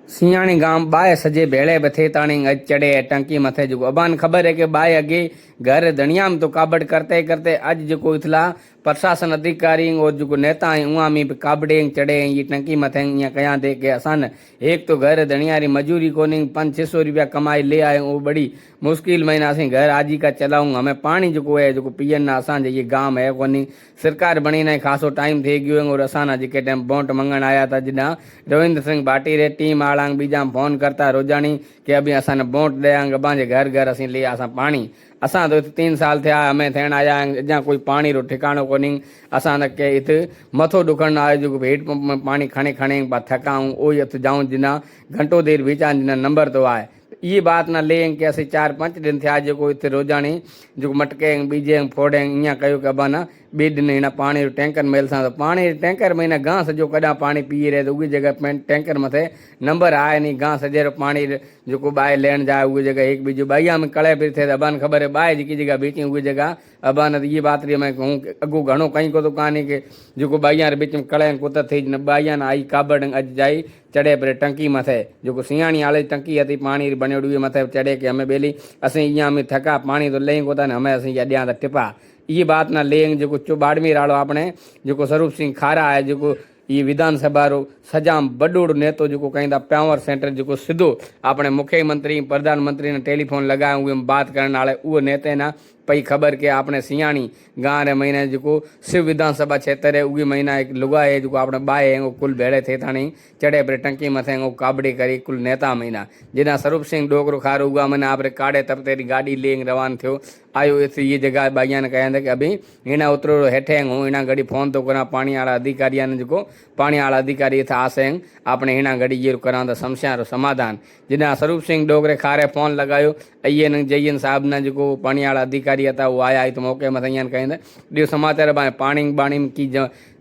सियाणी गांव बाय सजे भेड़े बथे ताणी अज चढ़े टंकी मथे जो अबान खबर है कि बाय अगे घर धनिया में तो काबड़ करते करते अज जो इथला प्रशासन अधिकारी और जो नेता हैं उहाँ में काबड़े चढ़े ये टंकी मथे यहाँ कया दे के असान एक तो घर धनिया री मजूरी को 500-600 रुपया कमाई ले आए वो बड़ी मुश्किल महीना असें घर आजीका चलाऊँ हमें पानी जो है जो पीएन ना असां ये गांव है कोनी सरकार बनी ना खासो टाइम थे गयो और असाना जे टाइम बोट मंगण आया था जिना रविंद्र सिंह भाटी रे टीम आला बीजा फोन करता रोजानी कि अभी असाने बोट देंगे अबांजे घर घर असीं ले असां पानी असां तो 3 साल थे हमें थियण आया अजा कोई पानी रो ठिकाणो कोनी असां के इत मथो दुखण आए जो हेठ पंप में पानी खणे खणे थकाऊं ओ हथ जाऊं जिना घंटो देर बीचा जिना नंबर तो आए ये बात ना ले कि असीं 4-5 दिन थे जो इतने रोजानी जो मटके बीजे फोड़े इं कयो कि अबा ना 2 दिन हिन पानी टैंकर मेल सां पानी टैंकर में हिन गांव सजो कॾा पानी पी रहे तो उही जगह टैंकर मथे नंबर आए नहीं गांव सजेरो पानी जो बाय लेण जाए उही जगह एक बीजो बाइया में कड़े पी थे अबान खबर है बाय जी जगह बीची उही जगह अबान ये बात रही मैं कहूँ अगू घणो कहीं को तो कानी के जो बाइया बीच में कड़े कुत थी बाइया आई काबड़ अज जाई चढ़े पर टंकी मथे जो सियाणी आले टंकी थी पानी बने मथे चढ़े कि हमें बेली असीं इं में थका पानी तो लें कोता हमें असीं अड्या टिपा ये बात ना लेंग जो चो बाड़मेर आलो आपने जो स्वरूप सिंह खारा है जो ये विधानसभा रो सजाम बडोड़ नेतो जो कहीं पावर सेंटर जो सीधो अपने मुख्यमंत्री प्रधानमंत्री ने टेलीफोन लगाए हुए बात करने वाले वो नेते ना पई खबर के आपने सियाणी गाँव रे महीने जो शिव विधानसभा क्षेत्र है उगी महीना एक लुगा है जो अपने बाय है वो कुल भेड़े थे थानी चढ़े पर टंकी मथे वो काबड़ी करी कुल नेता महीना जिना स्वरूप सिंह डोगरो खारो उगा मैंने आपरे काड़े तब तेरी गाड़ी लेंग रवान थो आयो इस ये जगह बाइया ने कहते कि अभी हिना उतरो हेठे हूँ हिना घड़ी फोन तो करा पानी वाला अधिकारी ने जो पानी वाला अधिकारी था आसेंग आपने हिना घड़ी ये करा समस्या रो समाधान जिना स्वरूप सिंह डोगरे खारे फोन लगायो अयन जयन साहब ने जो पानी वाला अधिकारी था वो आया तो मौके में अं कहते ॾियो समाचार पानी बाणी की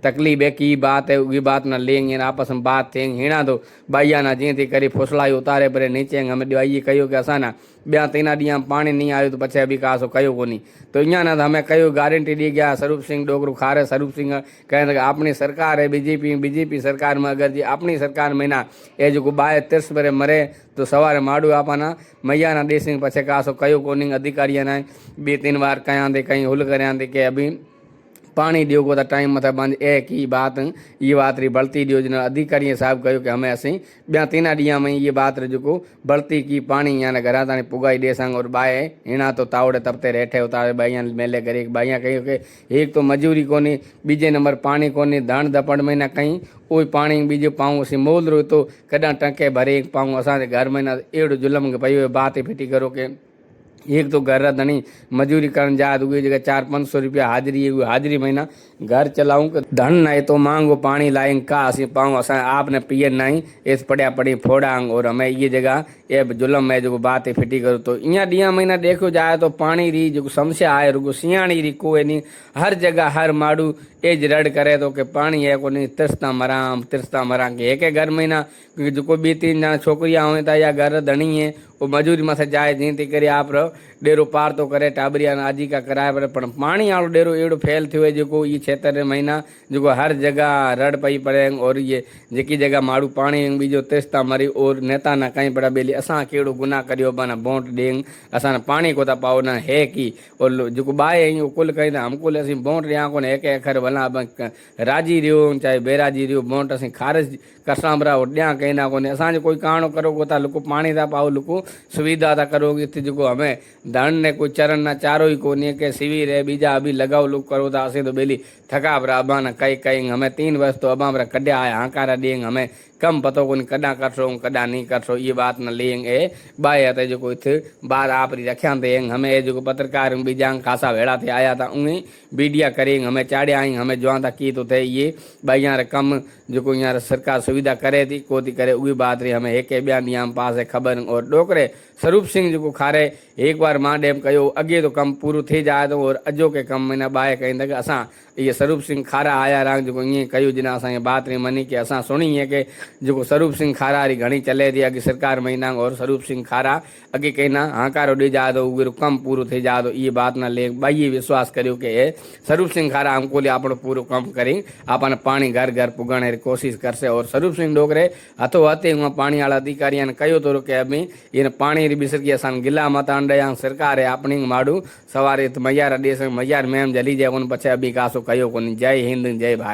तकलीफ़ है की बात है उगी बात न लेंगे आपस में बात थे हिना तो बाइया ना जी थी करी फुसलाई उतारे पर नीचे हमें दिवाई कहो कि असा ना ॿिया 3 ॾींहं पानी नहीं आयो तो पछे अभी कासो कयो कोनी तो इं ना हमें कयो गारंटी दी गया स्वरूप सिंह डोगरू खारे स्वरूप सिंह कहते कि अपनी सरकार है बीजेपी सरकार में अगर जी अपनी सरकार में ना ये जो बाय 30 बरे मरे तो सवारे माड़ू आपना मैया ना देसिंग पछे कासो कयो कोनी अधिकारी ने 2-3 बार कया दे कहीं हुल करिया दे के अभी पानी दियो को टाइम मत बंद एक ही बात ये बात रही बढ़ती दियो जिन अधिकारी साहब कहो कि हमें असीं ॿिया 3 ॾींहं में ये बात जो बढ़ती की पानी यहाँ घर ताणी पुगाई दे संग और बाए हिना तो तावड़े तपते रेठे उतारे बाइया मेले करे बाइया कहो कि एक तो मजूरी कोनी बीजे नंबर पानी कोनी धाण दपड़ में ना कहीं वो पानी बीजो पाऊँ असीं मोल रो तो कॾा टंके भरे पाऊँ असांजे घर में ना अहिड़ो जुलम पई बात फिटी करो कि एक तो घर धनी मजूरी करन जा उगी जगह 400-500 रुपया हाजिरी महीना घर चलाऊं कि धन नहीं तो मांगो पानी लाएंगे का असी पाऊँ असा आपने पिए नहीं इस पड़िया पड़ी फोड़ांग और हमें ये जगह ये जुलम है जो बात फिटी करो तो इं ॾींहं महीना देखो जाए तो पानी री जो समस्या है रुगो सियाणी री कोई नहीं हर जगह हर माड़ू एज रड़ करे तो कि पानी है को नहीं तिरसता मरा के एक घर महीना जो 2-3 जना छोकरियाँ हुई था या घर धनी है वो मजूरी मथे जाए जी थी करे आप डेरो पार तो करे टाबरिया आजीका कराए पर पानी वालों डेरो एड़ो फैल थो जो ये क्षेत्र महीना जो हर जगह रड़ पई पड़े और ये जी जगह माड़ू पानी बीजो तिरसता मरी और नेता ना कहीं पड़ा बेली असा केड़ो गुनाह करियो बना बोट देंग असा पानी को था पाओ ना है की और जो बाए कुल कहीं हम कुल असीं बोट रिया को एक अखर भला राजी रियो चाहे बेराजी रियो बोट असीं खारिज कसांबरा ॾियां कहीं ना कोने असांजो कोई कहाणो करो को था लुको पानी था पाओ लुको सुविधा था करो इतने जो हमें धन ने कोई चरण ना चारो ही कोनी के शिविर है बीजा अभी लगाओ लुक करो था असीं तो बेली थका बरा अबा ना कई हमें 3 वर्ष तो अबा बरा कड्या आया हाकारा देंगे हमें कम पतो को कदा करसो कदा नहीं करसो ये बात न लेंगे बाय ते जो थे बार आप रखिया थे हमें जो पत्रकार बीजा खासा भेड़ा थे आया था उन्हें मीडिया करेंगे हमें चाड़िया आई हमें जो था की तो थे ये भाई यहाँ कम जो यहाँ सरकार सुविधा करे थी को थी करे वही बात रही हमें एक ॿिया ॾींहं पास है खबर और डोकरे स्वरूप सिंह जो खारे एक बार मां डेम कयो अगे तो कम पूरो थी जाए तो और अजो के कम में बाय कहीं कि असा ये स्वरूप सिंह खारा आया रंग जो इन कयो जिना असा बात रही मनी कि असा सुनी है कि जो स्वरूप सिंह खारा री घणी चले थी अगे सरकार महीना और स्वरूप सिंह खारा अगे कहना हाकारो दी जा तो उगरो कम पूरो थी जा तो ये बात ना ले बाई विश्वास करो कि स्वरूप सिंह खारा हमको लिए आपनो पूरो कम करी आपने पानी घर घर पुगाने री कोशिश करसे। और स्वरूप सिंह डोगरे हथो हथे वहाँ पानी वाला अधिकारी ने कहो तो कि अभी इन पानी री बिसर की असान गिला मत आंडे सरकार है अपनी माड़ू सवारे मैयार देश मैयार मैम जली जाए उन पछे अभी कासो कहो को जय हिंद जय भारत।